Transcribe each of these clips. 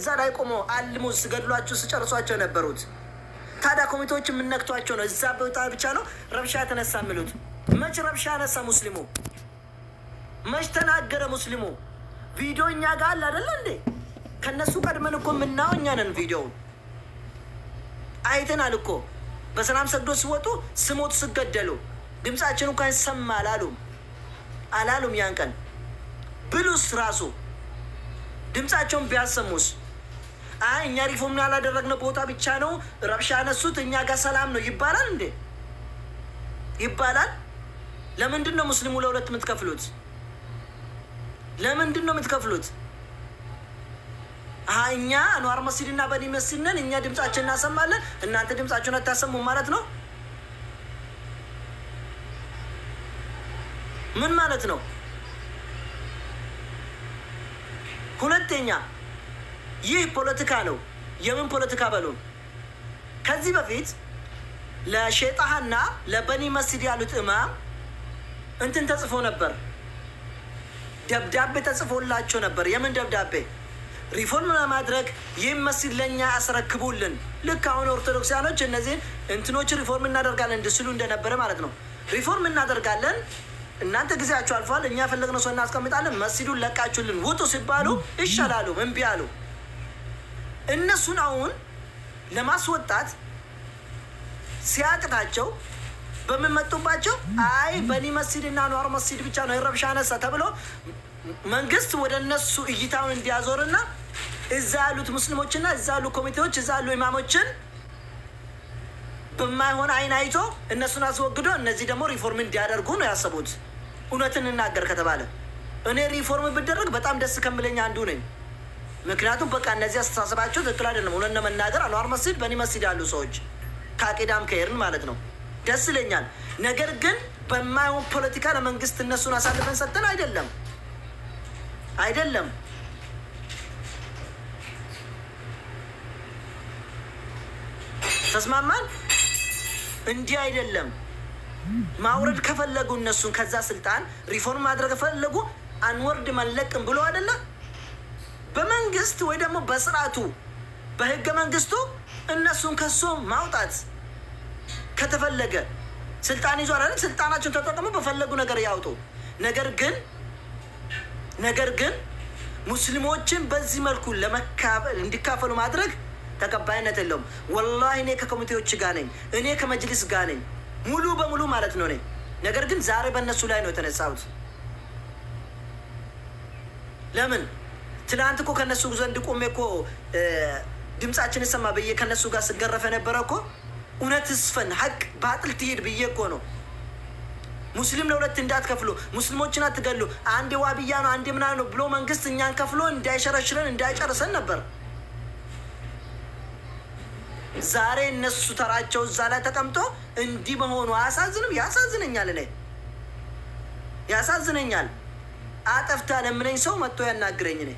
እዛ ላይ ቆሞ አልሞ ሲገድሏቸው ሲጨርሷቸው ነበሩት። ታዲያ ኮሚቴዎች የምነክቷቸው ነው። እዛ ቦታ ብቻ ነው ረብሻ ተነሳ የሚሉት። መች ረብሻ ነሳ ሙስሊሙ? መች ተናገረ ሙስሊሙ? ቪዲዮ እኛ ጋር አለ አይደለ እንዴ? ከነሱ ቀድመን እኮ የምናየው እኛ ነን። ቪዲዮውን አይተናል እኮ። በሰላም ሰግዶ ሲወጡ ስሞት ሲገደሉ ድምፃችን እንኳን ሰማ አላሉም። ያን ቀን ብሉስ ራሱ ድምፃቸውን ቢያሰሙስ እኛ ሪፎርም ያላደረግነው ቦታ ብቻ ነው ረብሻ ያነሱት እኛ ጋር ሰላም ነው ይባላል እንዴ? ይባላል? ለምንድን ነው ሙስሊሙ ለሁለት የምትከፍሉት? ለምንድን ነው የምትከፍሉት? እኛ አንዋር መስጂድና በኒ መስጂድ ነን፣ እኛ ድምፃችን እናሰማለን፣ እናንተ ድምፃችሁን አታሰሙ ማለት ነው? ምን ማለት ነው? ሁለተኛ ይህ ፖለቲካ ነው። የምን ፖለቲካ በሉን? ከዚህ በፊት ለሼጣህና ለበኒ መስጂድ ያሉት ኢማም እንትን ተጽፎ ነበር፣ ደብዳቤ ተጽፎላቸው ነበር። የምን ደብዳቤ? ሪፎርም ለማድረግ ይህም መስጂድ ለእኛ አስረክቡልን። ልክ አሁን ኦርቶዶክሳኖች እነዚህን እንትኖች ሪፎርም እናደርጋለን እንድስሉ እንደነበረ ማለት ነው። ሪፎርም እናደርጋለን፣ እናንተ ጊዜያችሁ አልፏል፣ እኛ ፈለግነው ሰው እናስቀምጣለን፣ መስጂዱን ለቃችሁልን ውጡ ሲባሉ ይሻላሉ፣ እምቢ አሉ። እነሱን አሁን ለማስወጣት ሲያቅታቸው በሚመጡባቸው በኒ መስጂድ እና አንዋር መስጂድ ብቻ ነው ረብሻ አነሳ ተብሎ መንግስት ወደ እነሱ እይታውን እንዲያዞርና እዛ ያሉት ሙስሊሞችና እዛ ያሉ ኮሚቴዎች እዛ ያሉ ኢማሞችን በማይሆን አይን አይቶ እነሱን አስወግዶ እነዚህ ደግሞ ሪፎርም እንዲያደርጉ ነው ያሰቡት። እውነትን እናገር ከተባለ እኔ ሪፎርም ብደረግ በጣም ደስ ከምለኝ አንዱ ነኝ። ምክንያቱም በቃ እነዚህ አስተሳሰባቸው ትክክል አይደለም። እውነት ለመናገር አንዋር መስጂድ በኒ መስጂድ ያሉ ሰዎች ከአቂዳም ከሄድን ማለት ነው ደስ ይለኛል። ነገር ግን በማይሆን ፖለቲካ ለመንግስት እነሱን አሳልፈን ሰጥተን አይደለም። ተስማማን? እንዲህ አይደለም። ማውረድ ከፈለጉ እነሱን ከዛ ስልጣን ሪፎርም ማድረግ ከፈለጉ አንወርድ መለቅም ብሎ አይደለ? በመንግስት ወይ ደግሞ በስርዓቱ በህገ መንግስቱ እነሱን ከሶ ማውጣት ከተፈለገ ስልጣን ይዟል አይደል? ስልጣናቸውን ተጠቅመው በፈለጉ ነገር ያውጡ። ነገር ግን ሙስሊሞችን በዚህ መልኩ እንዲካፈሉ ማድረግ ተቀባይነት የለውም። ወላሂ እኔ ከኮሚቴዎች ጋር ነኝ፣ እኔ ከመጅሊስ ጋር ነኝ ሙሉ በሙሉ ማለት ነው ነኝ። ነገር ግን ዛሬ በእነሱ ላይ ነው የተነሳሁት። ለምን? ትናንት እኮ ከነሱ ዘንድ ቆሜ እኮ ድምፃችን ይሰማ ብዬ ከነሱ ጋር ስገረፈ ነበረ እኮ። እውነት ስፈን ሀቅ ባጥል ትሄድ ብዬ እኮ ነው። ሙስሊም ለሁለት እንዳትከፍሉ፣ ሙስሊሞችን አትገሉ፣ አንዴ ዋብያ ነው አንዴ ምናምን ነው ብሎ መንግስት እኛን ከፍሎ እንዳይሸረሽረን እንዳይጨርሰን ነበር። ዛሬ እነሱ ተራቸው እዛ ላይ ተቀምጦ እንዲህ መሆኑ አያሳዝንም? ያሳዝነኛል። እኔ ያሳዝነኛል። አጠፍታ ለምነኝ ሰው መጥቶ ያናግረኝ። እኔ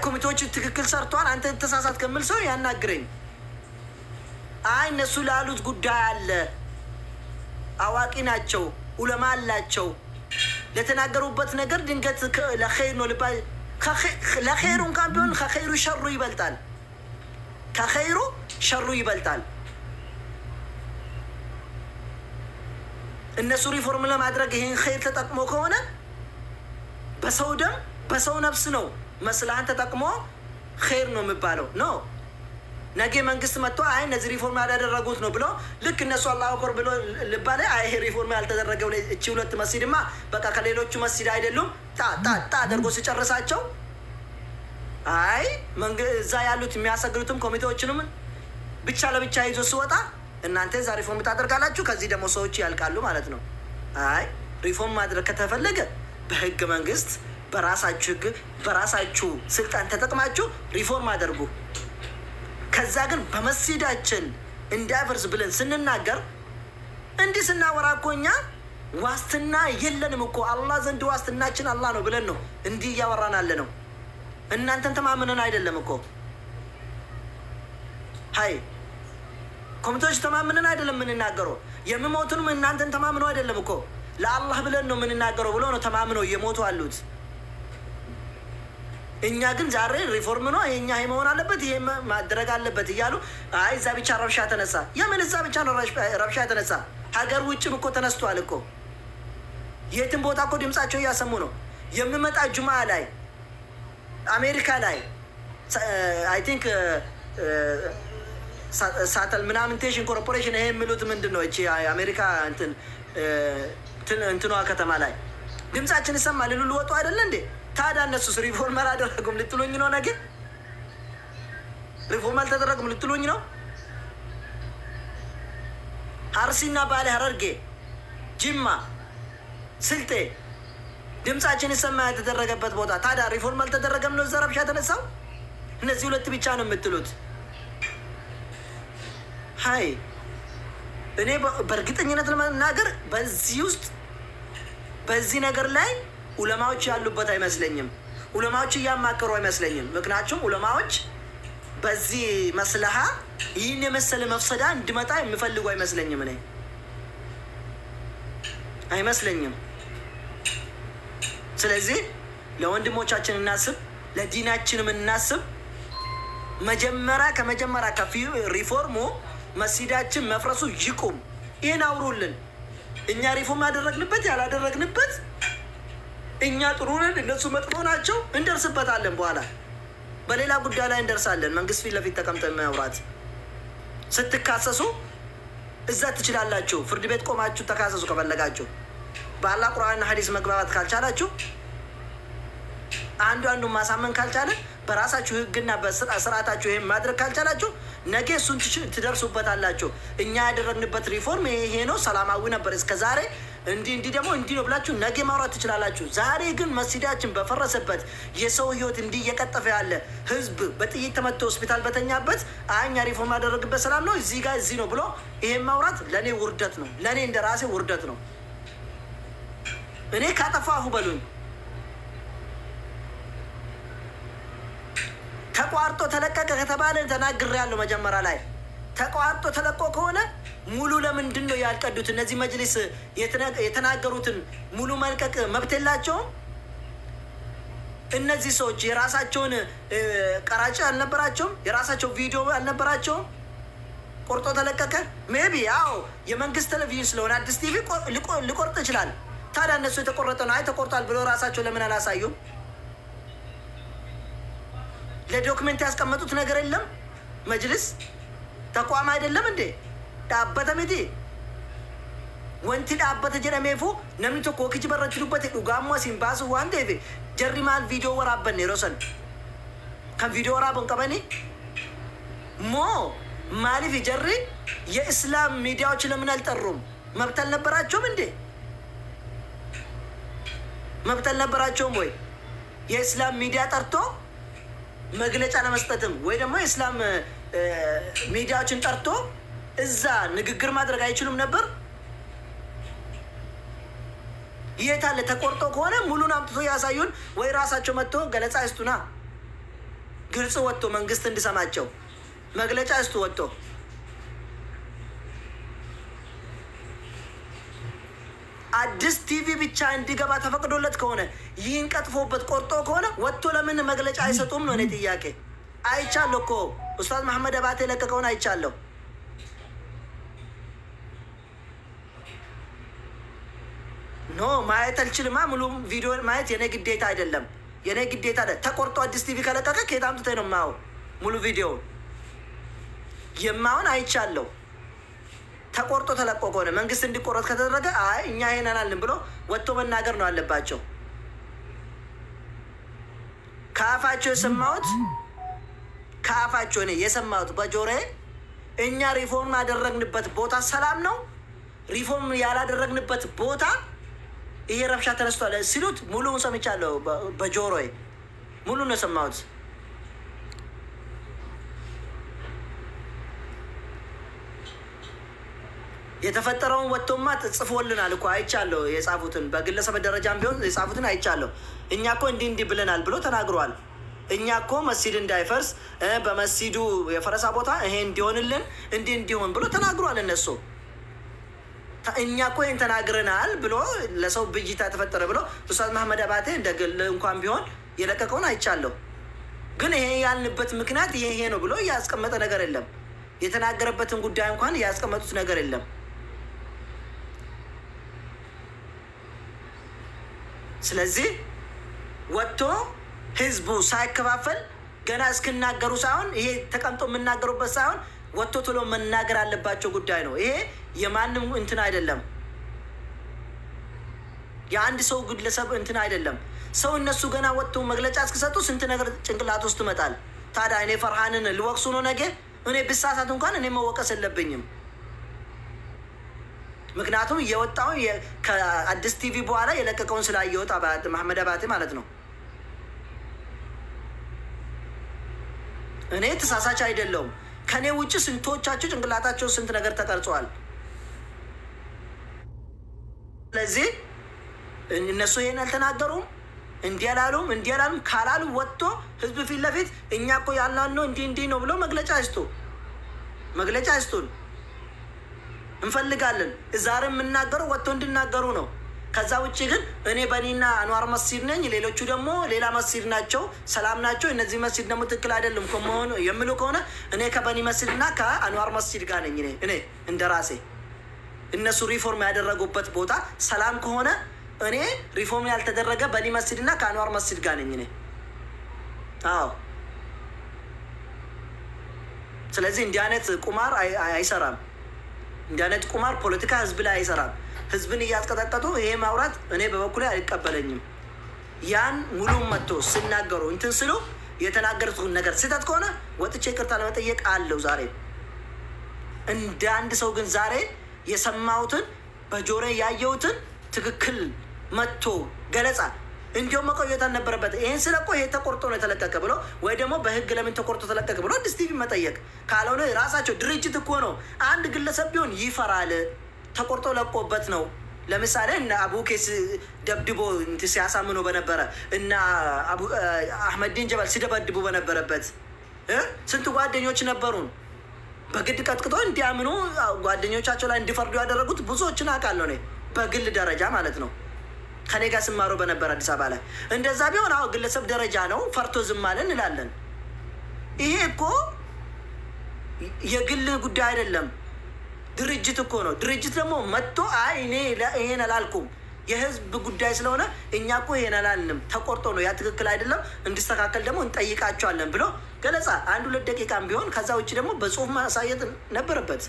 ኮሚቴዎች ትክክል ሰርቷል አንተ ተሳሳት ከሚል ሰው ያናግረኝ። እነሱ ላሉት ጉዳይ አለ፣ አዋቂ ናቸው፣ ኡለማ አላቸው። ለተናገሩበት ነገር ድንገት ለኸይር ነው ልባል ለኸይሩ እንኳን ቢሆን ከኸይሩ ሸሩ ይበልጣል። እነሱ ሪፎርም ለማድረግ ይሄን ኸይር ተጠቅሞ ከሆነ በሰው ደም በሰው ነፍስ ነው መስላን ተጠቅሞ ኸይር ነው የሚባለው ነው። ነገ መንግስት መጥቶ እነዚህ ሪፎርም ያላደረጉት ነው ብሎ ልክ እነሱ አላሁ አክበር ብሎ ልባለ ይሄ ሪፎርም ያልተደረገው እቺ ሁለት መስጂድማ በቃ ከሌሎቹ መስጂድ አይደሉም ጣ አድርጎ ሲጨርሳቸው እዛ ያሉት የሚያሰግዱትም ኮሚቴዎችንም ብቻ ለብቻ ይዞ ሲወጣ እናንተ እዛ ሪፎርም ታደርጋላችሁ፣ ከዚህ ደግሞ ሰዎች ያልቃሉ ማለት ነው። ሪፎርም ማድረግ ከተፈለገ በህገ መንግስት በራሳችሁ ህግ በራሳችሁ ስልጣን ተጠቅማችሁ ሪፎርም አድርጉ። ከዛ ግን በመስጂዳችን እንዳይፈርስ ብለን ስንናገር እንዲህ ስናወራ እኮ እኛ ዋስትና የለንም እኮ አላህ ዘንድ ዋስትናችን አላህ ነው ብለን ነው እንዲህ እያወራን ያለ ነው። እናንተን ተማምነን አይደለም እኮ ኮሚቴዎች ተማምነን አይደለም የምንናገረው። የሚሞቱንም እናንተን ተማምነው አይደለም እኮ ለአላህ ብለን ነው የምንናገረው ብሎ ነው ተማምነው እየሞቱ አሉት። እኛ ግን ዛሬ ሪፎርም ነው የኛ ይሄ መሆን አለበት ይሄ ማድረግ አለበት እያሉ አይ እዛ ብቻ ረብሻ ተነሳ። የምን እዛ ብቻ ነው ረብሻ ተነሳ? ሀገር ውጭም እኮ ተነስቷል እኮ። የትም ቦታ እኮ ድምጻቸው እያሰሙ ነው። የሚመጣ ጁማ ላይ አሜሪካ ላይ አይ ቲንክ ሳተል ምናምንቴሽን ኮርፖሬሽን ይሄ የሚሉት ምንድን ነው? እቺ አሜሪካ እንትኗ ከተማ ላይ ድምጻችን ይሰማል ሊሉ ልወጡ አይደለ እንዴ? ታዲያ እነሱስ ሪፎርም አላደረጉም ልትሉኝ ነው? ነገ ሪፎርም አልተደረጉም ልትሉኝ ነው? አርሲና ባሌ፣ ሐረርጌ፣ ጅማ፣ ስልጤ ድምጻችን ይሰማ የተደረገበት ቦታ ታዲያ ሪፎርም አልተደረገም ነው? እዛ ረብሻ ተነሳው። እነዚህ ሁለት ብቻ ነው የምትሉት? ሀይ እኔ በእርግጠኝነት ለመናገር በዚህ ውስጥ በዚህ ነገር ላይ ዑለማዎች ያሉበት አይመስለኝም። ዑለማዎች እያማከሩ አይመስለኝም። ምክንያቱም ዑለማዎች በዚህ መስለሃ ይህን የመሰለ መፍሰዳ እንዲመጣ የሚፈልጉ አይመስለኝም። እኔ አይመስለኝም። ስለዚህ ለወንድሞቻችን እናስብ፣ ለዲናችንም እናስብ። ከመጀመሪያ ሪፎርሙ መስጂዳችን መፍረሱ ይቁም። ይህን አውሩልን። እኛ ሪፎርም ያደረግንበት ያላደረግንበት እኛ ጥሩ ነን፣ እነሱ መጥፎ ናቸው፣ እንደርስበታለን። በኋላ በሌላ ጉዳይ ላይ እንደርሳለን። መንግስት ፊት ለፊት ተቀምጠን ማውራት ስትካሰሱ እዛ ትችላላችሁ። ፍርድ ቤት ቆማችሁ ተካሰሱ ከፈለጋችሁ። በአላህ ቁርአንና ሐዲስ መግባባት ካልቻላችሁ አንዱ ማሳመን ካልቻለ በራሳችሁ ህግና በስርዓታችሁ ይሄን ማድረግ ካልቻላችሁ ነገ እሱን ትደርሱበታላችሁ። እኛ ያደረግንበት ሪፎርም ይሄ ነው፣ ሰላማዊ ነበር እስከዛሬ፣ እንዲህ ደግሞ እንዲህ ነው ብላችሁ ነገ ማውራት ትችላላችሁ። ዛሬ ግን መስጂዳችን በፈረሰበት የሰው ህይወት እንዲህ እየቀጠፈ ያለ ህዝብ በጥይት ተመቶ ሆስፒታል በተኛበት እኛ ሪፎርም ያደረግበት ሰላም ነው እዚህ ጋር እዚህ ነው ብሎ ይሄን ማውራት ለእኔ ውርደት ነው። ለእኔ እንደራሴ ውርደት ነው። እኔ ካጠፋሁ በሉኝ። ተቋርጦ ተለቀቀ ከተባለ ተናግሬያለሁ። መጀመሪያ ላይ ተቋርጦ ተለቆ ከሆነ ሙሉ ለምንድን ነው ያልቀዱት? እነዚህ መጅሊስ የተናገሩትን ሙሉ መልቀቅ መብት የላቸውም? እነዚህ ሰዎች የራሳቸውን ቀራጭ አልነበራቸውም? የራሳቸው ቪዲዮ አልነበራቸውም? ቆርጦ ተለቀቀ። ሜቢ ያው የመንግስት ቴሌቪዥን ስለሆነ አዲስ ቲቪ ሊቆርጥ ይችላል። ታዲያ እነሱ የተቆረጠ ነው አይ ተቆርጧል ብሎ ራሳቸው ለምን አላሳዩም? ለዶክመንት ያስቀመጡት ነገር የለም? መጅልስ ተቋም አይደለም እንዴ? ዳበተ ሚቲ ወንቲ ዳበተ ጀረሜፉ ነምኒ ቶኮ ኪጅ በረችሉበት ዱጋሞ ሲምባሱ ዋን ዴቪ ጀሪ ማል ቪዲዮ ወራበን ሮሰን ከን ቪዲዮ ወራበን ቀበኒ ሞ ማሊፍ ጀሪ የእስላም ሚዲያዎች ለምን አልጠሩም? መብት አልነበራቸውም እንዴ? መብት አልነበራቸውም ወይ? የእስላም ሚዲያ ጠርቶ መግለጫ ለመስጠትም ወይ ደግሞ የእስላም ሚዲያዎችን ጠርቶ እዛ ንግግር ማድረግ አይችሉም ነበር? የት አለ? ተቆርጦ ከሆነ ሙሉን አምጥቶ ያሳዩን፣ ወይ ራሳቸው መጥቶ ገለጻ ይስጡና ግልጽ ወጥቶ መንግስት እንዲሰማቸው መግለጫ ይስጡ ወጥቶ። አዲስ ቲቪ ብቻ እንዲገባ ተፈቅዶለት ከሆነ ይህን ቀጥፎበት ቆርጦ ከሆነ ወጥቶ ለምን መግለጫ አይሰጡም ነው እኔ ጥያቄ። አይቻለሁ እኮ ኡስታዝ መሐመድ አባቴ የለቀቀውን አይቻለሁ። ኖ ማየት አልችልማ። ሙሉ ቪዲዮ ማየት የኔ ግዴታ አይደለም። የኔ ግዴታ ተቆርጦ አዲስ ቲቪ ከለቀቀ ከየት አምጥተህ ነው የማየው? ሙሉ ቪዲዮ የማውን አይቻለሁ። ተቆርጦ ተለቆ ከሆነ መንግስት እንዲቆረጥ ከተደረገ አይ እኛ ይሄንን አልን ብሎ ወጥቶ መናገር ነው አለባቸው። ከአፋቸው እኔ የሰማሁት በጆሮዬ እኛ ሪፎርም ያደረግንበት ቦታ ሰላም ነው፣ ሪፎርም ያላደረግንበት ቦታ ይሄ ረብሻ ተነስቷል ሲሉት ሙሉውን ሰምቻለሁ። በጆሮዬ ሙሉ ነው የሰማሁት። የተፈጠረውን ወጥቶማ ጽፎልናል እኮ አይቻለሁ። የጻፉትን በግለሰብ ደረጃም ቢሆን የጻፉትን አይቻለሁ። እኛ እኮ እንዲህ ብለናል ብሎ ተናግሯል። እኛ እኮ መስጂድ እንዳይፈርስ በመስጂዱ የፈረሳ ቦታ ይሄ እንዲሆንልን እንዲሆን ብሎ ተናግሯል። እነሱ እኛ እኮ ይሄን ተናግረናል ብሎ ለሰው ብይታ ተፈጠረ ብሎ ኡስታዝ መሐመድ አባቴ እንደግል እንኳን ቢሆን የለቀቀውን አይቻለሁ። ግን ይሄ ያልንበት ምክንያት ይሄ ነው ብሎ ያስቀመጠ ነገር የለም። የተናገረበትን ጉዳይ እንኳን ያስቀመጡት ነገር የለም። ስለዚህ ወጥቶ ህዝቡ ሳይከፋፈል ገና እስክናገሩ ሳይሆን ይሄ ተቀምጦ የምናገሩበት ሳይሆን ወጥቶ ቶሎ መናገር አለባቸው ጉዳይ ነው። ይሄ የማንም እንትን አይደለም፣ የአንድ ሰው ግለሰብ እንትን አይደለም። ሰው እነሱ ገና ወጥቶ መግለጫ እስከሰጡ ስንት ነገር ጭንቅላት ውስጥ ይመጣል። ታዲያ እኔ ፈርሃንን ልወቅሱ ነው ነገ? እኔ ብሳሳት እንኳን እኔ መወቀስ የለብኝም። ምክንያቱም እየወጣው ከአዲስ ቲቪ በኋላ የለቀቀውን ስላየወጣ መሐመድ አባቴ ማለት ነው። እኔ ተሳሳች አይደለሁም። ከኔ ውጭ ስንቶቻቸው ጭንቅላታቸው ስንት ነገር ተቀርጿል። ስለዚህ እነሱ ይሄን አልተናገሩም፣ እንዲያላሉም ካላሉ ወጥቶ ህዝብ ፊት ለፊት እኛ እኮ ያላን ነው እንዲህ ነው ብሎ መግለጫ አይስጡን እንፈልጋለን። ዛሬ የምናገረው ወጥቶ እንድናገሩ ነው። ከዛ ውጭ ግን እኔ በኒና አንዋር መስጂድ ነኝ፣ ሌሎቹ ደግሞ ሌላ መስጂድ ናቸው፣ ሰላም ናቸው፣ እነዚህ መስጂድ ደግሞ ትክክል አይደለም ከመሆኑ የምሉ ከሆነ እኔ ከበኒ መስጂድና ከአንዋር መስጂድ ጋር ነኝ። እኔ እንደራሴ እነሱ ሪፎርም ያደረጉበት ቦታ ሰላም ከሆነ እኔ ሪፎርም ያልተደረገ በኒ መስጂድና ከአንዋር መስጂድ ጋር ነኝ እኔ። አዎ። ስለዚህ እንዲህ አይነት ቁማር አይሰራም። እንዲህ አይነት ቁማር ፖለቲካ ህዝብ ላይ አይሰራም። ህዝብን እያስቀጠቀጡ ይሄ ማውራት እኔ በበኩሌ አይቀበለኝም። ያን ሙሉ መጥቶ ሲናገሩ እንትን ስሉ የተናገሩት ነገር ስህተት ከሆነ ወጥቼ ይቅርታ ለመጠየቅ አለው ዛሬ እንደ አንድ ሰው። ግን ዛሬ የሰማሁትን በጆሮ ያየሁትን ትክክል መጥቶ ገለጻ እንዲሁም መቆየት አልነበረበት። ይህን ስለቆ ይሄ ተቆርጦ ነው የተለቀቀ ብሎ ወይ ደግሞ በህግ ለምን ተቆርጦ ተለቀቀ ብሎ አዲስ ቲቪ መጠየቅ ካልሆነ ራሳቸው ድርጅት እኮ ነው። አንድ ግለሰብ ቢሆን ይፈራል። ተቆርጦ ለቆበት ነው። ለምሳሌ እና አቡኬስ ደብድቦ ሲያሳምኖ በነበረ እና አህመዲን ጀበል ሲደበድቡ በነበረበት ስንት ጓደኞች ነበሩን። በግድ ቀጥቅጦ እንዲያምኑ ጓደኞቻቸው ላይ እንዲፈርዱ ያደረጉት ብዙዎችን አውቃለሁ እኔ በግል ደረጃ ማለት ነው። ከኔ ጋር ስማሮ በነበረ አዲስ አበባ ላይ እንደዛ ቢሆን አዎ ግለሰብ ደረጃ ነው ፈርቶ ዝም አለ እንላለን። ይሄ እኮ የግል ጉዳይ አይደለም፣ ድርጅት እኮ ነው። ድርጅት ደግሞ መጥቶ አይ እኔ ይሄን አላልኩም የህዝብ ጉዳይ ስለሆነ እኛ እኮ ይሄን አላልንም ተቆርጦ ነው ያ ትክክል አይደለም እንዲስተካከል ደግሞ እንጠይቃቸዋለን ብሎ ገለጻ 1-2 ደቂቃም ቢሆን ከዛ ውጭ ደግሞ በጽሁፍ ማሳየት ነበረበት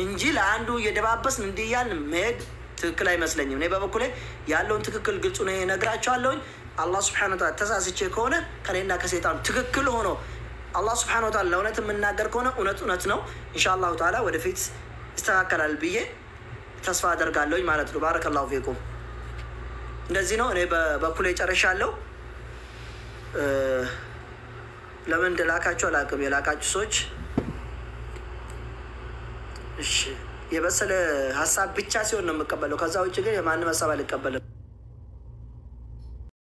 እንጂ ለአንዱ የደባበስን እንዲያልን መሄድ ትክክል አይመስለኝም። እኔ በበኩሌ ያለውን ትክክል ግልጹ ነው እነግራቸዋለሁ። አላህ ሱብሓነሁ ወተዓላ ተሳስቼ ከሆነ ከኔና ከሰይጣን ትክክል ሆኖ አላህ ሱብሓነሁ ወተዓላ ለእውነት የምናገር ከሆነ እውነት ነው ኢንሻአላሁ ተዓላ ወደፊት ይስተካከላል ብዬ ተስፋ አደርጋለሁኝ ማለት ነው። ባረከላሁ ፊኩም። እንደዚህ ነው። እኔ በበኩሌ ጨርሻለሁ። ለምን እንደላካችሁ አላውቅም። የላካችሁ ሰዎች እሺ የበሰለ ሀሳብ ብቻ ሲሆን ነው የምቀበለው። ከዛ ውጭ ግን የማንም ሀሳብ አልቀበልም።